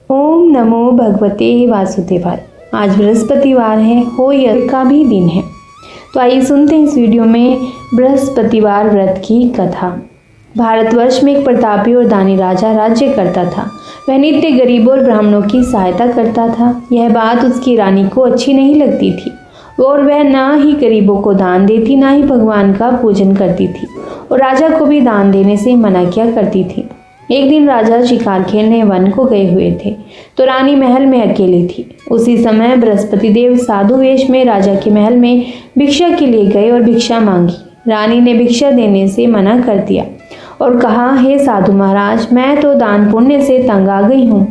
ओम नमो भगवते वासुदेवाय। आज बृहस्पतिवार है, होय का भी दिन है। तो आइए सुनते हैं इस वीडियो में बृहस्पतिवार व्रत की कथा। भारतवर्ष में एक प्रतापी और दानी राजा राज्य करता था। वह नित्य गरीबों और ब्राह्मणों की सहायता करता था। यह बात उसकी रानी को अच्छी नहीं लगती थी और वह ना ही गरीबों को दान देती, ना ही भगवान का पूजन करती थी और राजा को भी दान देने से मना किया करती थी। एक दिन राजा शिकार खेलने वन को गए हुए थे तो रानी महल में अकेली थी। उसी समय बृहस्पति देव साधु वेश में राजा के महल में भिक्षा के लिए गए और भिक्षा मांगी। रानी ने भिक्षा देने से मना कर दिया और कहा, हे साधु महाराज, मैं तो दान पुण्य से तंग आ गई हूँ।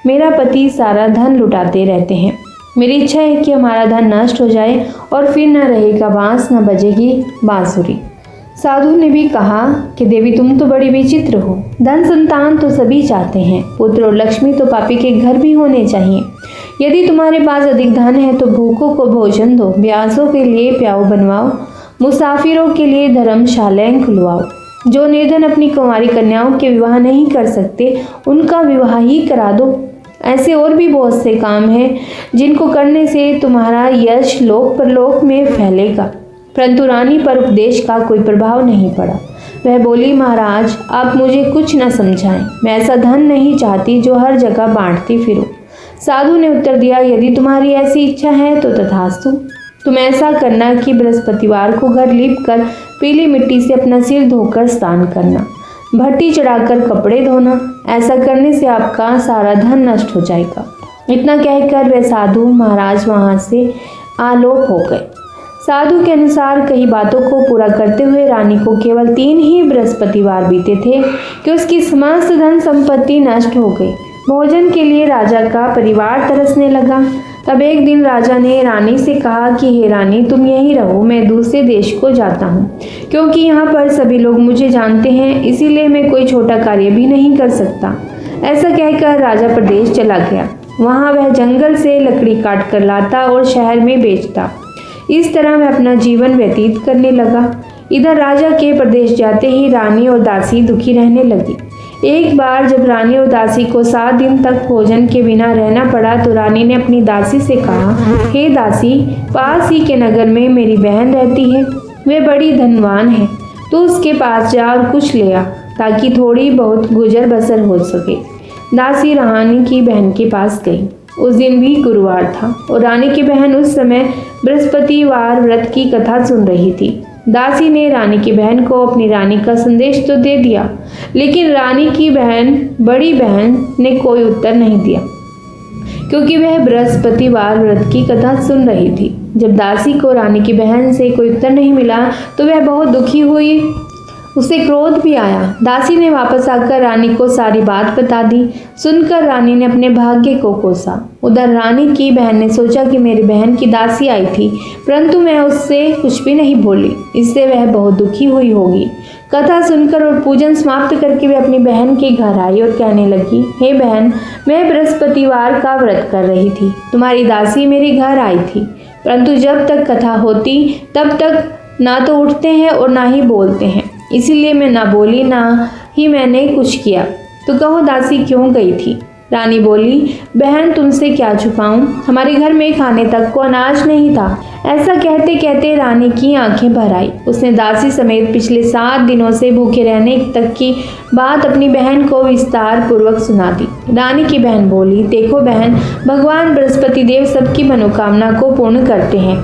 मेरा पति सारा धन लुटाते रहते हैं। मेरी इच्छा है कि हमारा धन नष्ट हो जाए और फिर न रहेगा बांस, न बजेगी बांसुरी। साधु ने भी कहा कि देवी, तुम तो बड़ी विचित्र हो। धन संतान तो सभी चाहते हैं, पुत्र और लक्ष्मी तो पापी के घर भी होने चाहिए। यदि तुम्हारे पास अधिक धन है तो भूखों को भोजन दो, प्यासों के लिए प्याऊ बनवाओ, मुसाफिरों के लिए धर्मशालाएं खुलवाओ। जो निर्धन अपनी कुंवारी कन्याओं के विवाह नहीं कर सकते, उनका विवाह ही करा दो। ऐसे और भी बहुत से काम हैं जिनको करने से तुम्हारा यश लोक परलोक में फैलेगा। परंतु रानी पर उपदेश का कोई प्रभाव नहीं पड़ा। वह बोली, महाराज, आप मुझे कुछ न समझाएं। मैं ऐसा धन नहीं चाहती जो हर जगह बांटती फिरूं। साधु ने उत्तर दिया, यदि तुम्हारी ऐसी इच्छा है तो तथास्तु। तुम ऐसा करना कि बृहस्पतिवार को घर लीप कर पीली मिट्टी से अपना सिर धोकर स्नान करना, भट्टी चढ़ाकर कपड़े धोना। ऐसा करने से आपका सारा धन नष्ट हो जाएगा। इतना कहकर वह साधु महाराज वहां से आलोप हो गए। साधु के अनुसार कई बातों को पूरा करते हुए रानी को केवल 3 ही बृहस्पतिवार बीते थे कि उसकी समस्त धन संपत्ति नष्ट हो गई। भोजन के लिए राजा का परिवार तरसने लगा। तब एक दिन राजा ने रानी से कहा कि हे रानी, तुम यहीं रहो, मैं दूसरे देश को जाता हूँ, क्योंकि यहाँ पर सभी लोग मुझे जानते हैं, इसीलिए मैं कोई छोटा कार्य भी नहीं कर सकता। ऐसा कहकर राजा प्रदेश चला गया। वहाँ वह जंगल से लकड़ी काट कर लाता और शहर में बेचता। इस तरह वह अपना जीवन व्यतीत करने लगा। इधर राजा के प्रदेश जाते ही रानी और दासी दुखी रहने लगी। एक बार जब रानी और दासी को 7 दिन तक भोजन के बिना रहना पड़ा तो रानी ने अपनी दासी से कहा, हे दासी, पास ही के नगर में मेरी बहन रहती है, वह बड़ी धनवान है, तो उसके पास जा और कुछ ले आ ताकि थोड़ी बहुत गुजर बसर हो सके। दासी रानी की बहन के पास गई। उस दिन भी गुरुवार था और रानी की बहन उस समय बृहस्पतिवार व्रत की कथा सुन रही थी। दासी ने रानी की बहन को अपनी रानी का संदेश तो दे दिया, लेकिन रानी की बड़ी बहन ने कोई उत्तर नहीं दिया, क्योंकि वह बृहस्पतिवार व्रत की कथा सुन रही थी। जब दासी को रानी की बहन से कोई उत्तर नहीं मिला तो वह बहुत दुखी हुई। उसे क्रोध भी आया। दासी ने वापस आकर रानी को सारी बात बता दी। सुनकर रानी ने अपने भाग्य को कोसा। उधर रानी की बहन ने सोचा कि मेरी बहन की दासी आई थी, परंतु मैं उससे कुछ भी नहीं बोली, इससे वह बहुत दुखी हुई होगी। कथा सुनकर और पूजन समाप्त करके वे अपनी बहन के घर आई और कहने लगी, हे बहन, मैं बृहस्पतिवार का व्रत कर रही थी। तुम्हारी दासी मेरे घर आई थी, परंतु जब तक कथा होती तब तक ना तो उठते हैं और ना ही बोलते हैं, इसीलिए मैं ना बोली, ना ही मैंने कुछ किया। तो कहो दासी क्यों गई थी? रानी बोली, बहन, तुमसे क्या छुपाऊं, हमारे घर में खाने तक को अनाज नहीं था। ऐसा कहते कहते रानी की आंखें भर आई। उसने दासी समेत पिछले 7 दिनों से भूखे रहने तक की बात अपनी बहन को विस्तार पूर्वक सुना दी। रानी की बहन बोली, देखो बहन, भगवान बृहस्पति देव सबकी मनोकामना को पूर्ण करते हैं।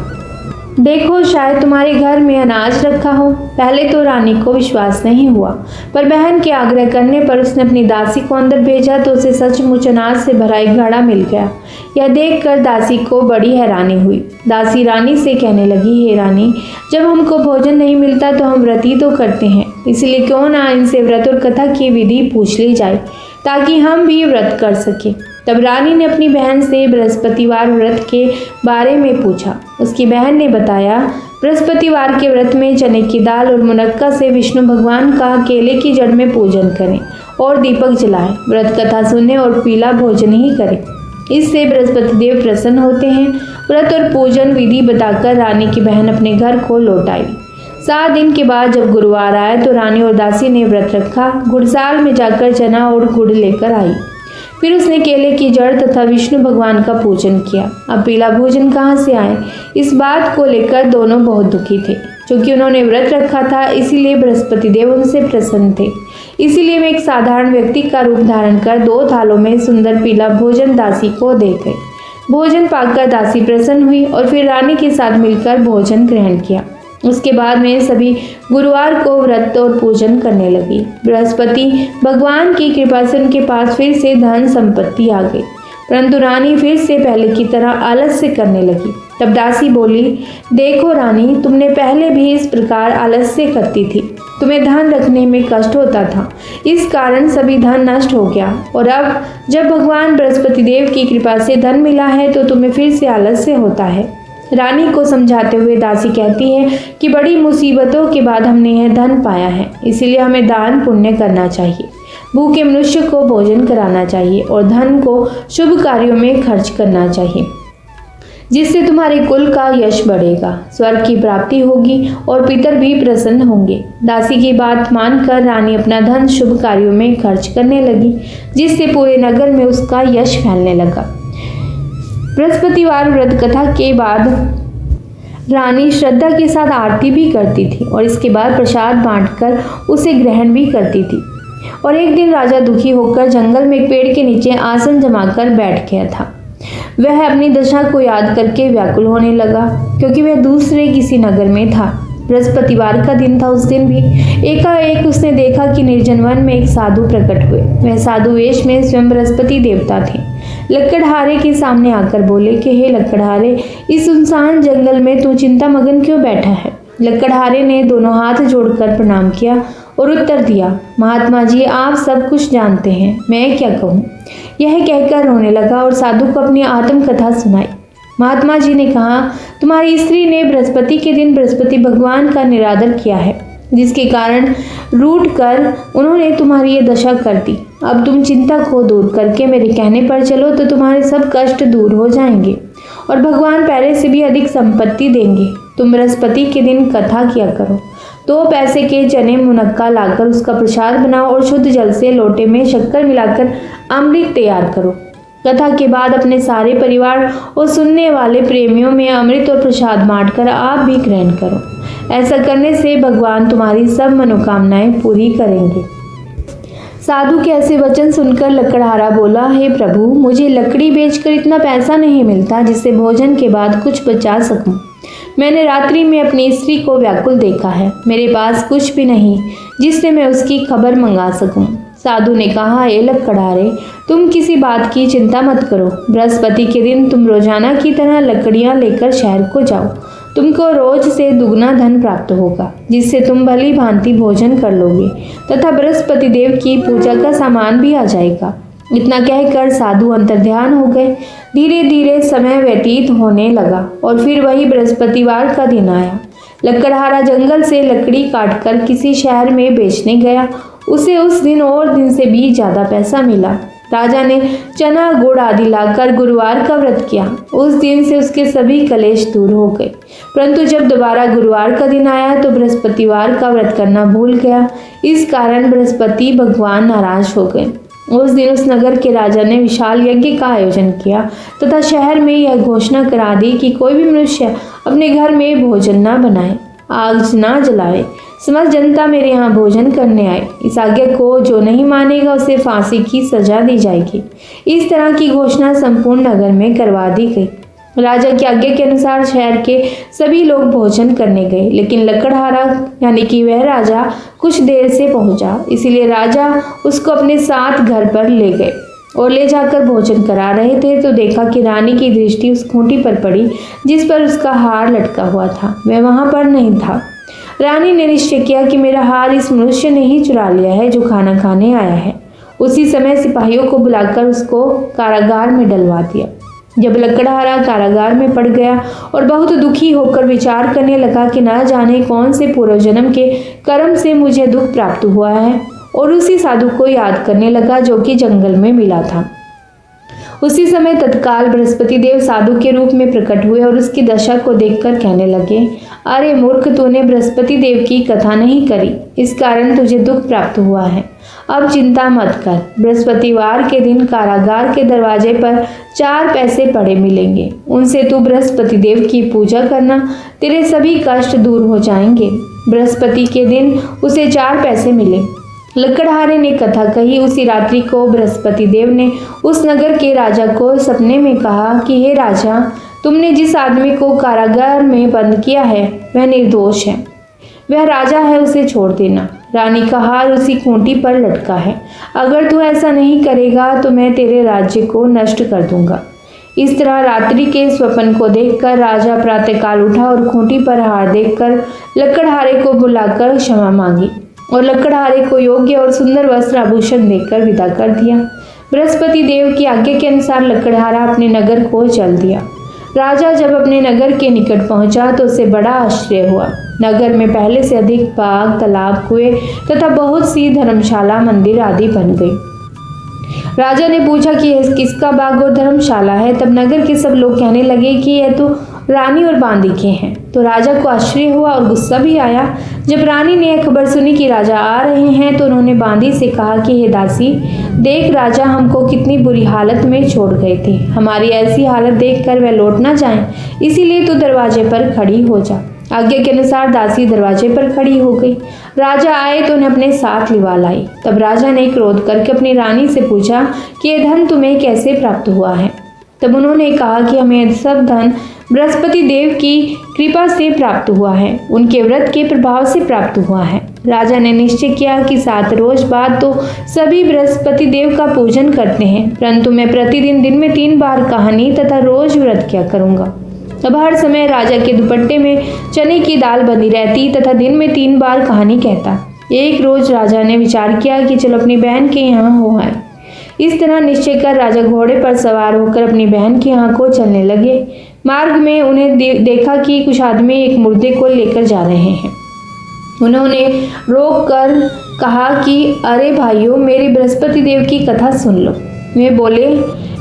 देखो, शायद तुम्हारे घर में अनाज रखा हो। पहले तो रानी को विश्वास नहीं हुआ, पर बहन के आग्रह करने पर उसने अपनी दासी को अंदर भेजा तो उसे सचमुच अनाज से भरा एक घड़ा मिल गया। यह देखकर दासी को बड़ी हैरानी हुई। दासी रानी से कहने लगी, हे रानी, जब हमको भोजन नहीं मिलता तो हम व्रत ही तो करते हैं, इसलिए क्यों ना इनसे व्रत और कथा की विधि पूछ ली जाए ताकि हम भी व्रत कर सके। तब रानी ने अपनी बहन से बृहस्पतिवार व्रत के बारे में पूछा। उसकी बहन ने बताया, बृहस्पतिवार के व्रत में चने की दाल और मुनक्का से विष्णु भगवान का केले की जड़ में पूजन करें और दीपक जलाएं। व्रत कथा सुने और पीला भोजन ही करें, इससे बृहस्पति देव प्रसन्न होते हैं। व्रत और पूजन विधि बताकर रानी की बहन अपने घर को लौट आई। 7 दिन के बाद जब गुरुवार आया तो रानी और दासी ने व्रत रखा। गुड़साल में जाकर चना और गुड़ लेकर आई। फिर उसने केले की जड़ तथा विष्णु भगवान का पूजन किया। अब पीला भोजन कहाँ से आए, इस बात को लेकर दोनों बहुत दुखी थे। क्योंकि उन्होंने व्रत रखा था, इसीलिए बृहस्पति देव उनसे प्रसन्न थे। इसीलिए वे एक साधारण व्यक्ति का रूप धारण कर 2 थालों में सुंदर पीला भोजन दासी को दे गए। भोजन पाकर दासी प्रसन्न हुई और फिर रानी के साथ मिलकर भोजन ग्रहण किया। उसके बाद में सभी गुरुवार को व्रत और पूजन करने लगी। बृहस्पति भगवान की कृपा से उनके पास फिर से धन संपत्ति आ गई, परंतु रानी फिर से पहले की तरह आलस्य करने लगी। तब दासी बोली, देखो रानी, तुमने पहले भी इस प्रकार आलस्य करती थी। तुम्हें धन रखने में कष्ट होता था, इस कारण सभी धन नष्ट हो गया, और अब जब भगवान बृहस्पति देव की कृपा से धन मिला है तो तुम्हें फिर से आलस्य होता है। रानी को समझाते हुए दासी कहती है कि बड़ी मुसीबतों के बाद हमने यह धन पाया है, इसीलिए हमें दान पुण्य करना चाहिए, भूखे मनुष्य को भोजन कराना चाहिए और धन को शुभ कार्यों में खर्च करना चाहिए, जिससे तुम्हारे कुल का यश बढ़ेगा, स्वर्ग की प्राप्ति होगी और पितर भी प्रसन्न होंगे। दासी की बात मानकर रानी अपना धन शुभ कार्यों में खर्च करने लगी, जिससे पूरे नगर में उसका यश फैलने लगा। बृहस्पतिवार व्रत कथा के बाद रानी श्रद्धा के साथ आरती भी करती थी और इसके बाद प्रसाद बांटकर उसे ग्रहण भी करती थी। और एक दिन राजा दुखी होकर जंगल में एक पेड़ के नीचे आसन जमाकर बैठ गया था। वह अपनी दशा को याद करके व्याकुल होने लगा, क्योंकि वह दूसरे किसी नगर में था। बृहस्पतिवार का दिन था। उस दिन भी एकाएक उसने देखा कि निर्जन वन में एक साधु प्रकट हुए। वह साधु वेश में स्वयं बृहस्पति देवता थे। लकड़हारे के सामने आकर बोले कि हे लकड़हारे, इस सुनसान जंगल में तू चिंता मगन क्यों बैठा है। लकड़हारे ने दोनों हाथ जोड़कर प्रणाम किया और उत्तर दिया, महात्मा जी, आप सब कुछ जानते हैं, मैं क्या कहूँ। यह कहकर रोने लगा और साधु को अपनी आत्मकथा सुनाई। महात्मा जी ने कहा, तुम्हारी स्त्री ने बृहस्पति के दिन बृहस्पति भगवान का निरादर किया है, जिसके कारण रूठ कर उन्होंने तुम्हारी ये दशा कर दी। अब तुम चिंता को दूर करके मेरे कहने पर चलो तो तुम्हारे सब कष्ट दूर हो जाएंगे और भगवान पहले से भी अधिक संपत्ति देंगे। तुम बृहस्पति के दिन कथा किया करो। 2 पैसे के चने मुनक्का लाकर उसका प्रसाद बनाओ और शुद्ध जल से लोटे में शक्कर मिलाकर अमृत तैयार करो। कथा के बाद अपने सारे परिवार और सुनने वाले प्रेमियों में अमृत और प्रसाद बांटकर आप भी ग्रहण करो। ऐसा करने से भगवान तुम्हारी सब मनोकामनाएं पूरी करेंगे। साधु के ऐसे वचन सुनकर लकड़हारा बोला, हे प्रभु, मुझे लकड़ी बेचकर इतना पैसा नहीं मिलता जिससे भोजन के बाद कुछ बचा सकूं। मैंने रात्रि में अपनी स्त्री को व्याकुल देखा है, मेरे पास कुछ भी नहीं जिससे मैं उसकी खबर मंगा सकूं। साधु ने कहा, हे लकड़हारे, तुम किसी बात की चिंता मत करो। बृहस्पति के दिन तुम रोजाना की तरह लकड़ियां लेकर शहर को जाओ। तुमको रोज से दुगना धन प्राप्त होगा, जिससे तुम भली भांति भोजन कर लोगे तथा बृहस्पति देव की पूजा का सामान भी आ जाएगा। इतना कहकर साधु अंतर्ध्यान हो गए। धीरे धीरे समय व्यतीत होने लगा और फिर वही बृहस्पतिवार का दिन आया। लकड़हारा जंगल से लकड़ी काटकर किसी शहर में बेचने गया। उसे उस दिन और दिन से भी ज्यादा पैसा मिला। राजा ने चना गुड़ आदि लाकर गुरुवार का व्रत किया। उस दिन से उसके सभी कलेश दूर हो गए। परंतु जब दोबारा गुरुवार का दिन आया तो बृहस्पतिवार का व्रत करना भूल गया। इस कारण बृहस्पति भगवान नाराज हो गए। उस दिन उस नगर के राजा ने विशाल यज्ञ का आयोजन किया तथा शहर में यह घोषणा करा दी कि कोई भी मनुष्य अपने घर में भोजन न बनाए, आग न जलाए। समस्त जनता मेरे यहाँ भोजन करने आए। इस आज्ञा को जो नहीं मानेगा उसे फांसी की सजा दी जाएगी। इस तरह की घोषणा संपूर्ण नगर में करवा दी गई। राजा की आज्ञा के अनुसार शहर के सभी लोग भोजन करने गए, लेकिन लकड़हारा यानी कि वह राजा कुछ देर से पहुंचा। इसीलिए राजा उसको अपने साथ घर पर ले गए और ले जाकर भोजन करा रहे थे तो देखा कि रानी की दृष्टि उस खूंटी पर पड़ी जिस पर उसका हार लटका हुआ था। वह वहां पर नहीं था। रानी ने निश्चय किया कि मेरा हार इस मनुष्य ने ही चुरा लिया है जो खाना खाने आया है। उसी समय सिपाहियों को बुलाकर उसको कारागार में डलवा दिया। जब लकड़हारा कारागार में पड़ गया और बहुत दुखी होकर विचार करने लगा कि न जाने कौन से पूर्व जन्म के कर्म से मुझे दुख प्राप्त हुआ है, और उसी साधु को याद करने लगा जो कि जंगल में मिला था। उसी समय तत्काल बृहस्पति देव साधु के रूप में प्रकट हुए और उसकी दशा को देखकर कहने लगे, अरे मूर्ख, तूने बृहस्पति देव की कथा नहीं करी, इस कारण तुझे दुख प्राप्त हुआ है। अब चिंता मत कर, बृहस्पतिवार के दिन कारागार के दरवाजे पर 4 पैसे पड़े मिलेंगे, उनसे तू बृहस्पति देव की पूजा करना, तेरे सभी कष्ट दूर हो जाएंगे। बृहस्पति के दिन उसे 4 पैसे मिले। लकड़हारे ने कथा कही। उसी रात्रि को बृहस्पति देव ने उस नगर के राजा को सपने में कहा कि हे राजा, तुमने जिस आदमी को कारागार में बंद किया है वह निर्दोष है, वह राजा है, उसे छोड़ देना। रानी का हार उसी खूंटी पर लटका है, अगर तू ऐसा नहीं करेगा तो मैं तेरे राज्य को नष्ट कर दूंगा। इस तरह रात्रि के स्वप्न को देखकर राजा प्रातःकाल उठा और खूंटी पर हार देखकर लकड़हारे को बुलाकर क्षमा मांगी और लकड़हारे को योग्य और सुंदर वस्त्र आभूषण देकर विदा कर दिया। बृहस्पति देव की आज्ञा के अनुसार लकड़हारा अपने नगर को चल दिया। राजा जब अपने नगर के निकट पहुंचा तो उसे बड़ा आश्चर्य हुआ। नगर में पहले से अधिक बाग, तालाब, कुएं तथा बहुत सी धर्मशाला, मंदिर आदि बन गई। राजा ने पूछा कि यह किसका बाग और धर्मशाला है। तब नगर के सब लोग कहने लगे कि यह तो रानी और बांदी के हैं। तो राजा को आश्चर्य हुआ और गुस्सा भी आया। जब रानी ने यह खबर सुनी कि राजा आ रहे हैं तो उन्होंने बांदी से कहा कि हे दासी, देख राजा हमको कितनी बुरी हालत में छोड़ गए थे, हमारी ऐसी हालत देखकर वह लौट ना जाएं, इसीलिए तू दरवाजे पर खड़ी हो जा। आज्ञा के अनुसार दासी दरवाजे पर खड़ी हो गई। राजा आए तो उन्हें अपने साथ लिवा लाई। तब राजा ने क्रोध करके अपनी रानी से पूछा कि यह धन तुम्हें कैसे प्राप्त हुआ है। तब उन्होंने कहा कि हमें सब धन बृहस्पति देव की कृपा से प्राप्त हुआ है, उनके व्रत के प्रभाव से प्राप्त हुआ है। राजा ने निश्चय किया कि 7 रोज बाद तो सभी बृहस्पति देव का पूजन करते हैं, परंतु मैं प्रतिदिन दिन में 3 बार कहानी तथा रोज व्रत किया करूंगा। अब हर समय राजा के दुपट्टे में चने की दाल बनी रहती तथा दिन में 3 बार कहानी कहता। एक रोज राजा ने विचार किया कि चलो अपनी बहन के यहाँ हो आए। इस तरह निश्चय कर राजा घोड़े पर सवार होकर अपनी बहन के यहाँ को चलने लगे। मार्ग में उन्हें देखा कि कुछ आदमी एक मुर्दे को लेकर जा रहे हैं। उन्होंने रोक कर कहा कि अरे भाइयों, मेरी बृहस्पति देव की कथा सुन लो। वे बोले,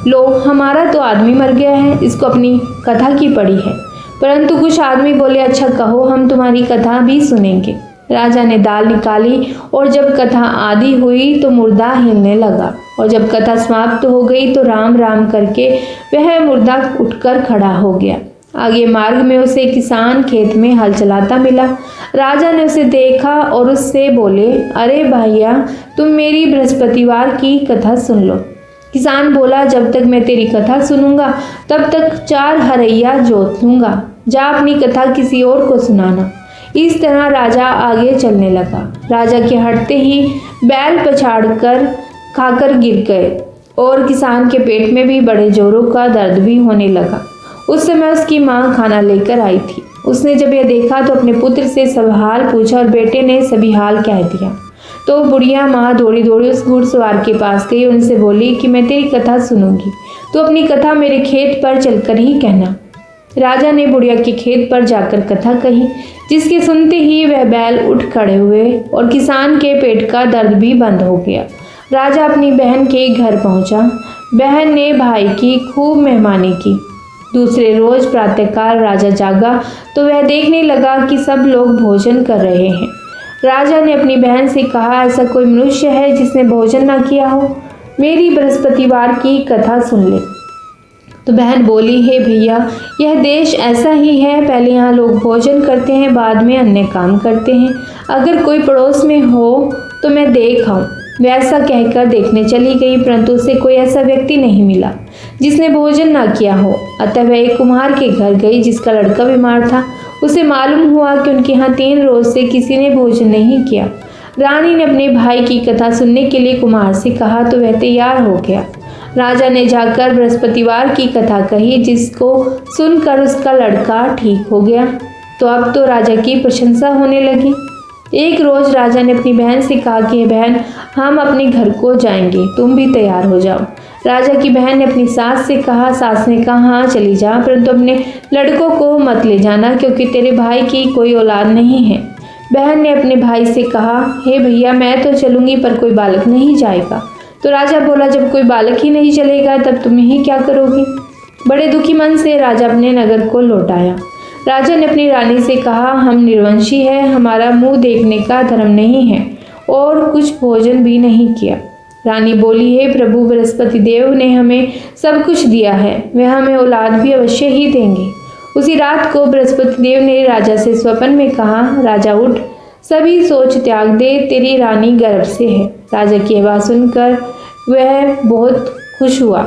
लो, हमारा तो आदमी मर गया है, इसको अपनी कथा की पड़ी है। परंतु कुछ आदमी बोले, अच्छा कहो, हम तुम्हारी कथा भी सुनेंगे। राजा ने दाल निकाली और जब कथा आदि हुई तो मुर्दा हिलने लगा और जब कथा समाप्त हो गई तो राम राम करके वह मुर्दा उठकर खड़ा हो गया। आगे मार्ग में उसे किसान खेत में हल चलाता मिला। राजा ने उसे देखा और उससे बोले, अरे भैया, तुम मेरी बृहस्पतिवार की कथा सुन लो। किसान बोला, जब तक मैं तेरी कथा सुनूंगा तब तक 4 हरैया जोत लूंगा, जा अपनी कथा किसी और को सुनाना। इस तरह राजा आगे चलने लगा। राजा के हटते ही बैल पछाड़ कर खाकर गिर गए और किसान के पेट में भी बड़े जोरों का दर्द भी होने लगा। उस समय उसकी माँ खाना लेकर आई थी। उसने जब यह देखा तो अपने पुत्र से सब हाल पूछा और बेटे ने सभी हाल कह दिया। तो बुढ़िया माँ दौड़ी दौड़ी उस घुड़सवार के पास गई, उनसे बोली कि मैं तेरी कथा सुनूंगी, तो अपनी कथा मेरे खेत पर चलकर ही कहना। राजा ने बुढ़िया के खेत पर जाकर कथा कही, जिसके सुनते ही वह बैल उठ खड़े हुए और किसान के पेट का दर्द भी बंद हो गया। राजा अपनी बहन के घर पहुंचा। बहन ने भाई की खूब मेहमानी की। दूसरे रोज प्रातःकाल राजा जागा तो वह देखने लगा कि सब लोग भोजन कर रहे हैं। राजा ने अपनी बहन से कहा, ऐसा कोई मनुष्य है जिसने भोजन ना किया हो, मेरी बृहस्पतिवार की कथा सुन ले। तो बहन बोली, हे भैया, यह देश ऐसा ही है, पहले यहाँ लोग भोजन करते हैं, बाद में अन्य काम करते हैं। अगर कोई पड़ोस में हो तो मैं देख आऊं। वैसा कहकर देखने चली गई, परंतु उसे कोई ऐसा व्यक्ति नहीं मिला जिसने भोजन ना किया हो। अतः वह एक कुम्हार के घर गई जिसका लड़का बीमार था। उसे मालूम हुआ कि उनके यहाँ 3 रोज से किसी ने भोजन नहीं किया। रानी ने अपने भाई की कथा सुनने के लिए कुम्हार से कहा तो वह तैयार हो गया। राजा ने जाकर बृहस्पतिवार की कथा कही, जिसको सुनकर उसका लड़का ठीक हो गया। तो अब तो राजा की प्रशंसा होने लगी। एक रोज राजा ने अपनी बहन से कहा कि बहन, हम अपने घर को जाएंगे, तुम भी तैयार हो जाओ। राजा की बहन ने अपनी सास से कहा। सास ने कहा, हाँ चली जा, परंतु अपने लड़कों को मत ले जाना, क्योंकि तेरे भाई की कोई औलाद नहीं है। बहन ने अपने भाई से कहा, हे भैया, मैं तो चलूंगी पर कोई बालक नहीं जाएगा। तो राजा बोला, जब कोई बालक ही नहीं चलेगा तब तुम ही क्या करोगे। बड़े दुखी मन से राजा अपने नगर को लौट आया। राजा ने अपनी रानी से कहा, हम निर्वंशी हैं, हमारा मुंह देखने का धर्म नहीं है और कुछ भोजन भी नहीं किया। रानी बोली, हे प्रभु, बृहस्पति देव ने हमें सब कुछ दिया है, वह हमें औलाद भी अवश्य ही देंगे। उसी रात को बृहस्पति देव ने राजा से स्वप्न में कहा, राजा उठ, सभी सोच त्याग दे, तेरी रानी गर्भ से है। राजा की आवाज़ सुनकर वह बहुत खुश हुआ।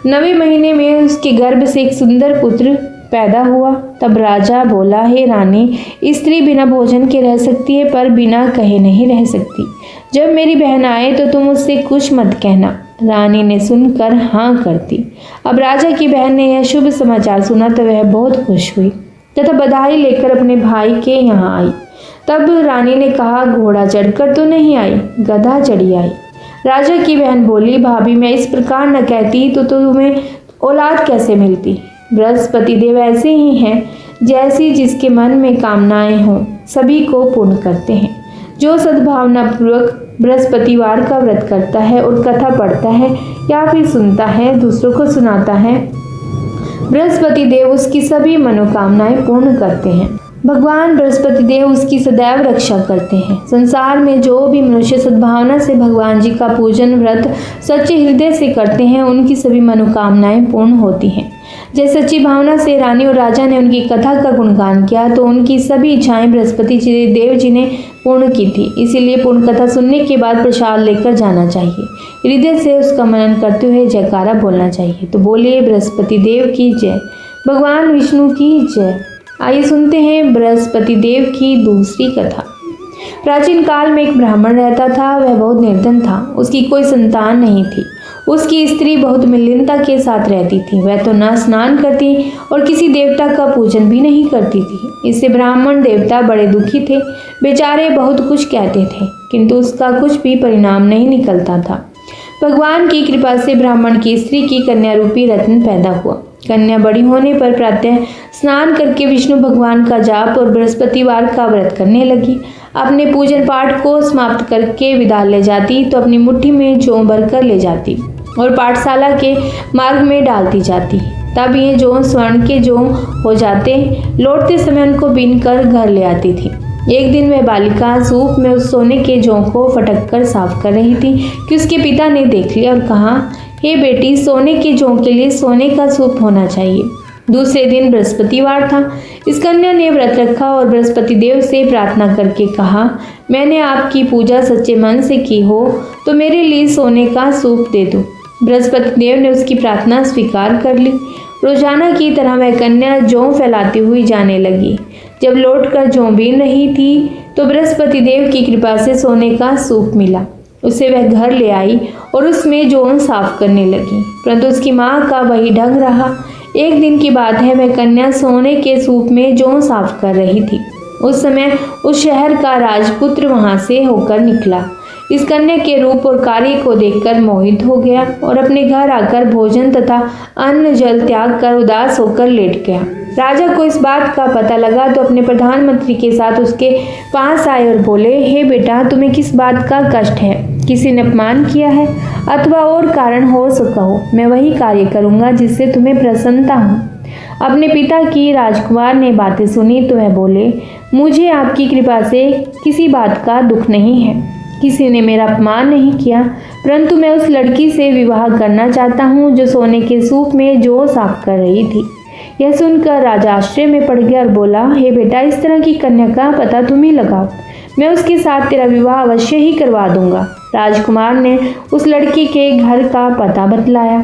9वें महीने में उसके गर्भ से एक सुंदर पुत्र पैदा हुआ। तब राजा बोला, हे रानी, स्त्री बिना भोजन के रह सकती है पर बिना कहे नहीं रह सकती। जब मेरी बहन आए तो तुम उससे कुछ मत कहना। रानी ने सुनकर हाँ कर दी। अब राजा की बहन ने यह शुभ समाचार सुना तो वह बहुत खुश हुई तथा बधाई लेकर अपने भाई के यहाँ आई। तब रानी ने कहा, घोड़ा चढ़कर तो नहीं आई, गधा चढ़ी आई। राजा की बहन बोली, भाभी, मैं इस प्रकार न कहती तो तुम्हें औलाद कैसे मिलती। बृहस्पति देव ऐसे ही हैं जैसी जिसके मन में कामनाएं हों सभी को पूर्ण करते हैं। जो सद्भावना पूर्वक बृहस्पतिवार का व्रत करता है और कथा पढ़ता है या फिर सुनता है, दूसरों को सुनाता है, बृहस्पति देव उसकी सभी मनोकामनाएं पूर्ण करते हैं। भगवान बृहस्पति देव उसकी सदैव रक्षा करते हैं। संसार में जो भी मनुष्य सद्भावना से भगवान जी का पूजन व्रत सच्चे हृदय से करते हैं, उनकी सभी मनोकामनाएं पूर्ण होती हैं। जैसे सच्ची भावना से रानी और राजा ने उनकी कथा का गुणगान किया तो उनकी सभी इच्छाएं बृहस्पति देव जी ने पूर्ण की थी। इसीलिए पूर्ण कथा सुनने के बाद प्रसाद लेकर जाना चाहिए। हृदय से उसका मनन करते हुए जयकारा बोलना चाहिए। तो बोलिए बृहस्पति देव की जय, भगवान विष्णु की जय। आइए सुनते हैं बृहस्पति देव की दूसरी कथा। प्राचीन काल में एक ब्राह्मण रहता था। वह बहुत निर्धन था, उसकी कोई संतान नहीं थी। उसकी स्त्री बहुत मलिनता के साथ रहती थी। वह तो न स्नान करती और किसी देवता का पूजन भी नहीं करती थी। इससे ब्राह्मण देवता बड़े दुखी थे। बेचारे बहुत कुछ कहते थे किंतु उसका कुछ भी परिणाम नहीं निकलता था। भगवान की कृपा से ब्राह्मण की स्त्री की कन्या रूपी रत्न पैदा हुआ। कन्या बड़ी होने पर प्रातः स्नान करके विष्णु भगवान का जाप और बृहस्पतिवार का व्रत करने लगी। अपने पूजन पाठ को समाप्त करके विद्यालय जाती तो अपनी मुट्ठी में जौ भरकर ले जाती और पाठशाला के मार्ग में डालती जाती। तब ये जौ स्वर्ण के जौ हो जाते। लौटते समय उनको बीनकर घर ले आती थी। एक दिन वह बालिका सूप में उस सोने के जौ को फटक कर साफ कर रही थी कि उसके पिता ने देख लिया और कहा, हे बेटी, सोने के जौ के लिए सोने का सूप होना चाहिए। दूसरे दिन बृहस्पतिवार था। इस कन्या ने व्रत रखा और बृहस्पति देव से प्रार्थना करके कहा, मैंने आपकी पूजा सच्चे मन से की हो तो मेरे लिए सोने का सूप दे दो। बृहस्पति देव ने उसकी प्रार्थना स्वीकार कर ली। रोजाना की तरह वह कन्या जौ फैलाती हुई जाने लगी। जब लौटकर जौ बीन रही थी तो बृहस्पति देव की कृपा से सोने का सूप मिला। उसे वह घर ले आई और उसमें जौ साफ करने लगी, परंतु उसकी माँ का वही ढंग रहा। एक दिन की बात है, वह कन्या सोने के सूप में जौ साफ कर रही थी। उस समय उस शहर का राजपुत्र वहां से होकर निकला। इस कन्या के रूप और कार्य को देखकर मोहित हो गया और अपने घर आकर भोजन तथा अन्न जल त्याग कर उदास होकर लेट गया। राजा को इस बात का पता लगा तो अपने प्रधानमंत्री के साथ उसके पास आए और बोले, हे बेटा, तुम्हें किस बात का कष्ट है? किसी ने अपमान किया है अथवा और कारण हो सका हो? मैं वही कार्य करूंगा जिससे तुम्हें प्रसन्नता हो। अपने पिता की राजकुमार ने बातें सुनी तो वह बोले, मुझे आपकी कृपा से किसी बात का दुख नहीं है। किसी ने मेरा अपमान नहीं किया, परंतु मैं उस लड़की से विवाह करना चाहता हूँ जो सोने के सूप में जौ साफ कर रही थी। यह सुनकर राजा आश्चर्य में पड़ गया और बोला, हे बेटा, इस तरह की कन्या का पता तुम ही लगाओ, मैं उसके साथ तेरा विवाह अवश्य ही करवा दूंगा। राजकुमार ने उस लड़की के घर का पता बतलाया।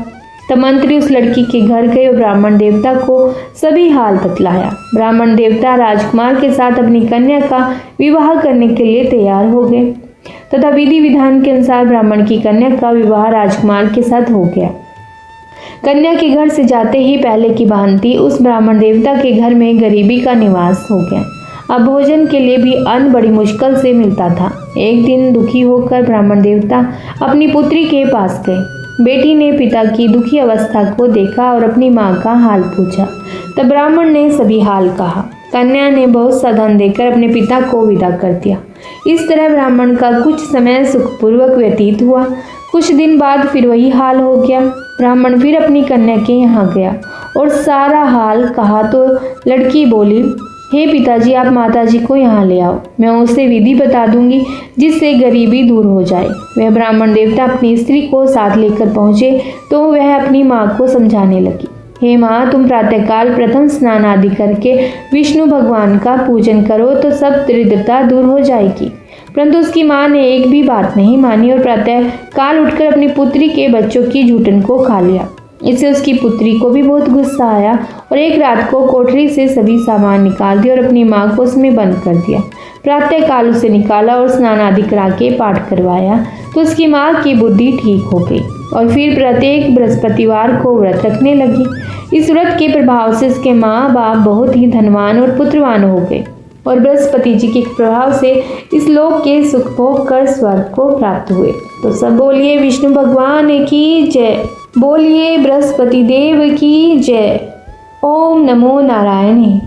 तब मंत्री उस लड़की के घर गए और ब्राह्मण देवता को सभी हाल बतलाया। ब्राह्मण देवता राजकुमार के साथ अपनी कन्या का विवाह करने के लिए तैयार हो गए तथा विधि विधान के अनुसार ब्राह्मण की कन्या का विवाह राजकुमार के साथ हो गया। कन्या के घर से जाते ही पहले की भांति उस ब्राह्मण देवता के घर में गरीबी का निवास हो गया। अब भोजन के लिए भी अन्न बड़ी मुश्किल से मिलता था। एक दिन दुखी होकर ब्राह्मण देवता अपनी पुत्री के पास गए। बेटी ने पिता की दुखी अवस्था को देखा और अपनी माँ का हाल पूछा। तब ब्राह्मण ने सभी हाल कहा। कन्या ने बहुत सा धन देकर अपने पिता को विदा कर दिया। इस तरह ब्राह्मण का कुछ समय सुखपूर्वक व्यतीत हुआ। कुछ दिन बाद फिर वही हाल हो गया। ब्राह्मण फिर अपनी कन्या के यहाँ गया और सारा हाल कहा तो लड़की बोली, हे पिताजी, आप माताजी को यहाँ ले आओ, मैं उसे विधि बता दूंगी जिससे गरीबी दूर हो जाए। वह ब्राह्मण देवता अपनी स्त्री को साथ लेकर पहुँचे तो वह अपनी माँ को समझाने लगी, हे माँ, तुम प्रातःकाल प्रथम स्नान आदि करके विष्णु भगवान का पूजन करो तो सब दरिद्रता दूर हो जाएगी। परंतु उसकी माँ ने एक भी बात नहीं मानी और प्रातः काल उठकर अपनी पुत्री के बच्चों की जूठन को खा लिया। इससे उसकी पुत्री को भी बहुत गुस्सा आया और एक रात को कोठरी से सभी सामान निकाल दिया और अपनी माँ को उसमें बंद कर दिया। प्रातः काल उसे निकाला और स्नान आदि करा के पाठ करवाया तो उसकी माँ की बुद्धि ठीक हो गई और फिर प्रत्येक बृहस्पतिवार को व्रत रखने लगी। इस व्रत के प्रभाव से उसके माँ बाप बहुत ही धनवान और पुत्रवान हो गए और बृहस्पति जी के प्रभाव से इस लोक के सुख भोग कर स्वर्ग को प्राप्त हुए। तो सब बोलिए विष्णु भगवान की जय, बोलिए बृहस्पति देव की जय। ओम नमो नारायण।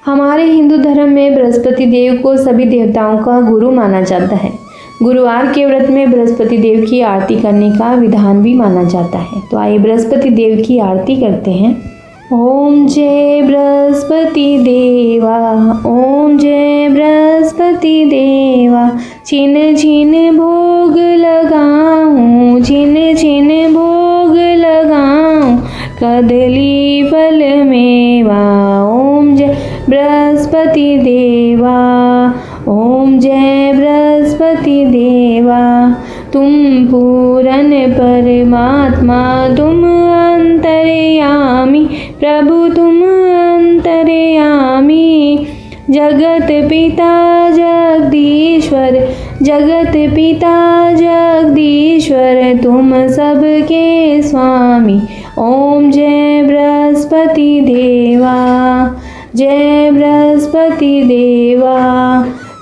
हमारे हिंदू धर्म में बृहस्पति देव को सभी देवताओं का गुरु माना जाता है। गुरुवार के व्रत में बृहस्पति देव की आरती करने का विधान भी माना जाता है। तो आइए बृहस्पति देव की आरती करते हैं। ओम जय बृहस्पति देवा, ओम जय बृहस्पति देवा, छिन छिन भोग लगाऊं, छिन छिन भोग लगाऊं, कदली फल मेवा। ओम जय बृहस्पति देवा, ओम जय बृहस्पति देवा, तुम पूरन परमात्मा, तुम अंतर्यामी प्रभु, तुम अंतर्यामी, जगत पिता जगदीश्वर, जगत पिता जगदीश्वर, तुम सबके स्वामी। ओम जय बृहस्पति देवा, जय बृहस्पति देवा,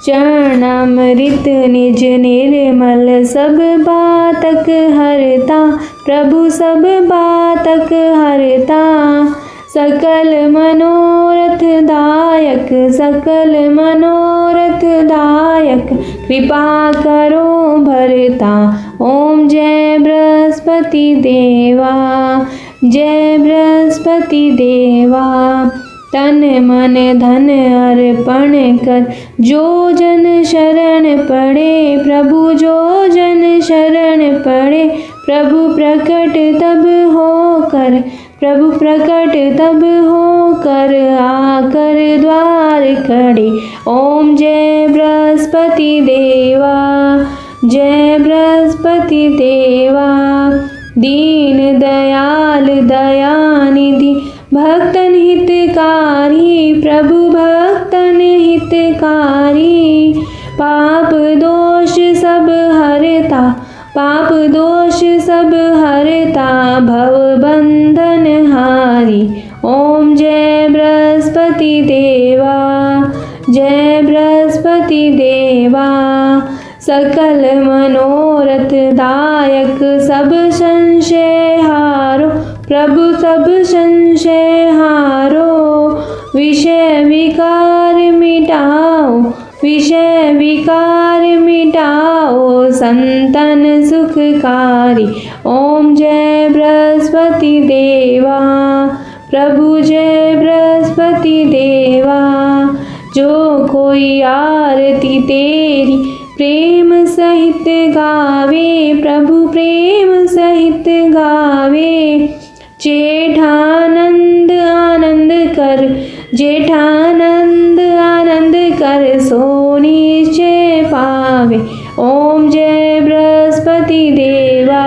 चरणामृत निज निर्मल, सब बातक हरता प्रभु, सब बातक हरता, सकल मनोरथ दायक, सकल मनोरथ दायक, कृपा करो भरता। ओम जय बृहस्पति देवा, जय बृहस्पति देवा, तन मन धन अर्पण कर, जो जन शरण पड़े प्रभु, जो जन शरण पड़े प्रभु, प्रकट तब होकर, प्रभु प्रकट तब होकर, आकर द्वार खड़े। ओम जय बृहस्पति देवा, जय बृहस्पति देवा, दीन दयाल दयानिधि, भक्तन हितकारी प्रभु, भक्तन हितकारी, पाप दोष सब हरता, पाप दोष सब हरता, भव बंधन हारी। ओम जय बृहस्पति देवा, जय बृहस्पति देवा, सकल मनोरथ दायक, सब संशय हारो प्रभु, सब संशय हारो, विषय विकार मिटाओ, विषय विकार मिटाओ, संतन सुखकारी। ओम जय बृहस्पति देवा, प्रभु जय बृहस्पति देवा, जो कोई आरती तेरी प्रेम सहित गावे प्रभु, प्रेम सहित गावे, जेठानंद आनंद कर, जेठानंद आनंद कर, सो निश्चय पावे। ओम जय बृहस्पति देवा,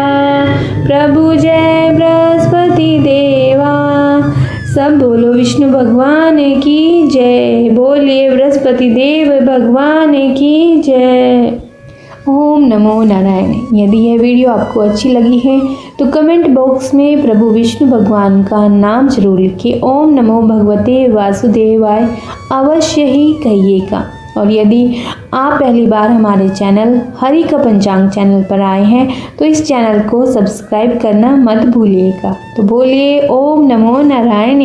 प्रभु जय बृहस्पति देवा। सब बोलो विष्णु भगवान की जय, बोलिए बृहस्पति देव भगवान की जय। ओम नमो नारायण। यदि यह वीडियो आपको अच्छी लगी है तो कमेंट बॉक्स में प्रभु विष्णु भगवान का नाम जरूर लिखिए, ओम नमो भगवते वासुदेवाय अवश्य ही कहिएगा। और यदि आप पहली बार हमारे चैनल हरि का पंचांग चैनल पर आए हैं तो इस चैनल को सब्सक्राइब करना मत भूलिएगा। तो बोलिए ओम नमो नारायण।